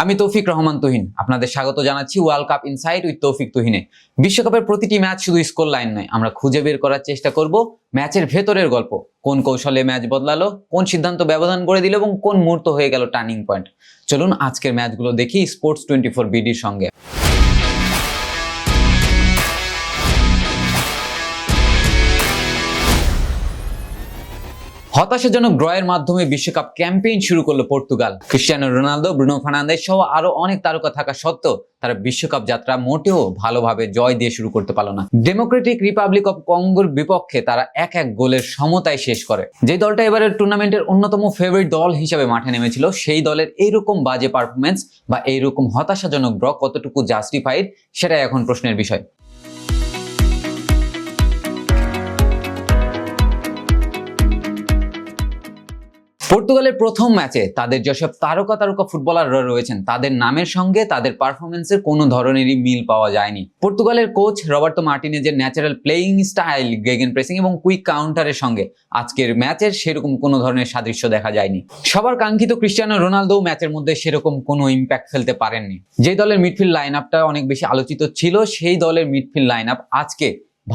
আমি তৌফিক রহমান তুহিন আপনাদের স্বাগত জানাচ্ছি ওয়ার্ল্ড কাপ ইনসাইট উইথ তৌফিক তুহিনে। বিশ্বকাপের প্রতিটি ম্যাচ শুধু স্কোর লাইন নয়, আমরা খুঁজে বের করার চেষ্টা করব ম্যাচের ভেতরের গল্প। কোন কৌশলে ম্যাচ বদলালো, কোন সিদ্ধান্ত ব্যবধান করে দিল এবং কোন মুহূর্ত হয়ে গেল টার্নিং পয়েন্ট। চলুন আজকের ম্যাচগুলো দেখি স্পোর্টস 24 বিডির সঙ্গে। হতাশাজনক ড্রয়ের মাধ্যমে বিশ্বকাপ ক্যাম্পেইন শুরু করলো Portugal. Cristiano Ronaldo, Bruno Fernandes সহ আরো অনেক তারকা থাকা সত্ত্বেও তারা বিশ্বকাপ যাত্রা মোটেও ভালোভাবে জয় দিয়ে শুরু করতে পারলো না। ডেমোক্রেটিক রিপাবলিক অফ কঙ্গোর বিপক্ষে তারা এক গোলের সমতায় শেষ করে। যে দলটা এবারের টুর্নামেন্টের অন্যতম ফেভারিট দল হিসেবে মাঠে নেমেছিল, সেই দলের এইরকম বাজে পারফরমেন্স বা এইরকম হতাশাজনক ড্র কতটুকু জাস্টিফাইড, সেটাই এখন প্রশ্নের বিষয়। পর্তুগালের প্রথম ম্যাচে তাদের যেসব তারকা ফুটবলাররা রয়েছেন, তাদের নামের সঙ্গে তাদের পারফরমেন্সের কোনো ধরনেরই মিল পাওয়া যায়নি। পর্তুগালের কোচ রবার্তো মার্টিনেজের natural playing style, gegen pressing এবং কুইক কাউন্টারের সঙ্গে আজকের ম্যাচের সেরকম কোনো ধরনের সাদৃশ্য দেখা যায়নি। সবার কাঙ্ক্ষিত ক্রিস্টিয়ানো রোনালদো ম্যাচের মধ্যে সেরকম কোনো ইম্প্যাক্ট ফেলতে পারেননি। যে দলের মিডফিল্ড লাইন আপটা অনেক বেশি আলোচিত ছিল, সেই দলের মিডফিল্ড লাইন আপ আজকে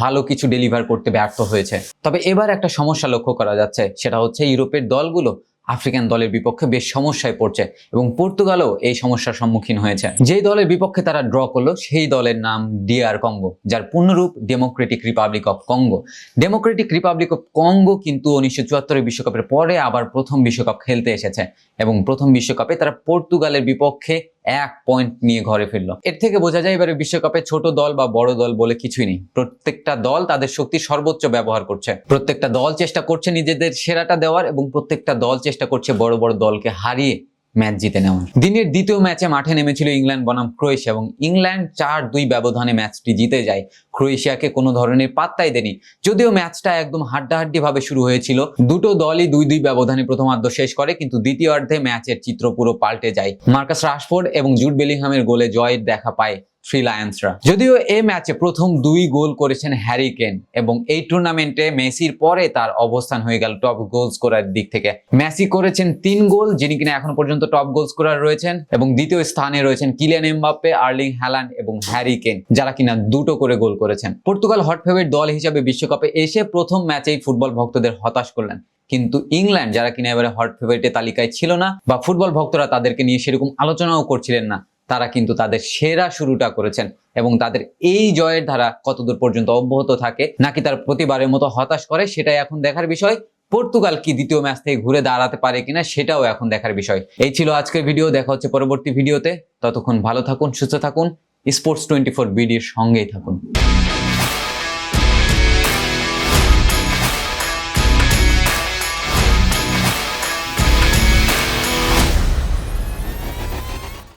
ভালো কিছু ডেলিভার করতে ব্যর্থ হয়েছে। তবে এবার একটা সমস্যা লক্ষ্য করা যাচ্ছে, সেটা হচ্ছে ইউরোপের দলগুলো আফ্রিকান দলের বিপক্ষে বেশ সমস্যায় পড়ছে এবং পর্তুগালও এই সমস্যার সম্মুখীন হয়েছে। যেই দলের বিপক্ষে তারা ড্র করলো সেই দলের নাম ডিআর কঙ্গো, যার পূর্ণরূপ democratic republic of Congo. Democratic republic of Congo কিন্তু 1974 বিশ্বকাপের পরে আবার প্রথম বিশ্বকাপ খেলতে এসেছে এবং প্রথম বিশ্বকাপে তারা পর্তুগালের বিপক্ষে 1 পয়েন্ট নিয়ে ঘরে ফিরলো। এর থেকে বোঝা যায় এবারে বিশ্বকাপে ছোট দল বা বড় দল বলে কিছুই নেই। প্রত্যেকটা দল তাদের শক্তির সর্বোচ্চ ব্যবহার করছে, প্রত্যেকটা দল চেষ্টা করছে নিজেদের সেরাটা দেওয়ার এবং প্রত্যেকটা দল চেষ্টা করছে বড় বড় দলকে হারিয়ে ম্যাচ জিতে নেওয়ার। দিনের দ্বিতীয় ম্যাচে মাঠে নেমেছিল ইংল্যান্ড বনাম ক্রোয়েশিয়া এবং ইংল্যান্ড 4-2 ব্যবধানে ম্যাচটি জিতে যায়। ক্রোয়েশিয়াকে কোনো ধরনের পাত্তাই দেয়নি। যদিও ম্যাচটা একদম হাড্ডাহাড্ডি ভাবে শুরু হয়েছিল, দুটো দলই 2-2 ব্যবধানে প্রথমার্ধ শেষ করে, কিন্তু দ্বিতীয়ার্ধে ম্যাচের চিত্র পুরো পাল্টে যায়। মার্কাস রাশফোর্ড এবং জুড বেলিংহামের গোলে জয়ের দেখা পায় থ্রি লায়ন্সরা। যদিও এই ম্যাচে প্রথম 2 গোল করেছেন হ্যারি কেন এবং এই টুর্নামেন্টে মেসির পরে তার অবস্থান হয়ে গেল টপ গোল স্কোরার দিক থেকে। মেসি করেছেন 3 গোল, যিনি কিনা এখন পর্যন্ত টপ গোল স্কোরার রয়েছেন, এবং দ্বিতীয় স্থানে রয়েছেন কিলিয়ান এমবাপ্পে, আর্লিং হ্যালান্ড এবং হ্যারি কেন, যারা কিনা 2টো করে গোল করেছেন। পর্তুগাল হট ফেভারিট দল হিসেবে বিশ্বকাপে এসে প্রথম ম্যাচেই ফুটবল ভক্তদের হতাশ করলেন, কিন্তু ইংল্যান্ড, যারা কিনা এবারে হট ফেভারিটের তালিকায় ছিল না বা ফুটবল ভক্তরা তাদেরকে নিয়ে সেরকম আলোচনাও করছিলেন না, তারা কিন্তু তাদের সেরা শুরুটা করেছেন এবং তাদের এই জয়ের ধারা কতদূর পর্যন্ত অব্যাহত থাকে নাকি তার প্রতিবারের মতো হতাশ করে, সেটাই এখন দেখার বিষয়। পর্তুগাল কি দ্বিতীয় ম্যাচ থেকে ঘুরে দাঁড়াতে পারে কিনা, সেটাও এখন দেখার বিষয়। এই ছিল আজকের ভিডিও, দেখা হচ্ছে পরবর্তী ভিডিওতে। ততক্ষণ ভালো থাকুন, সুস্থ থাকুন, স্পোর্টস 24 বিডির সঙ্গেই থাকুন।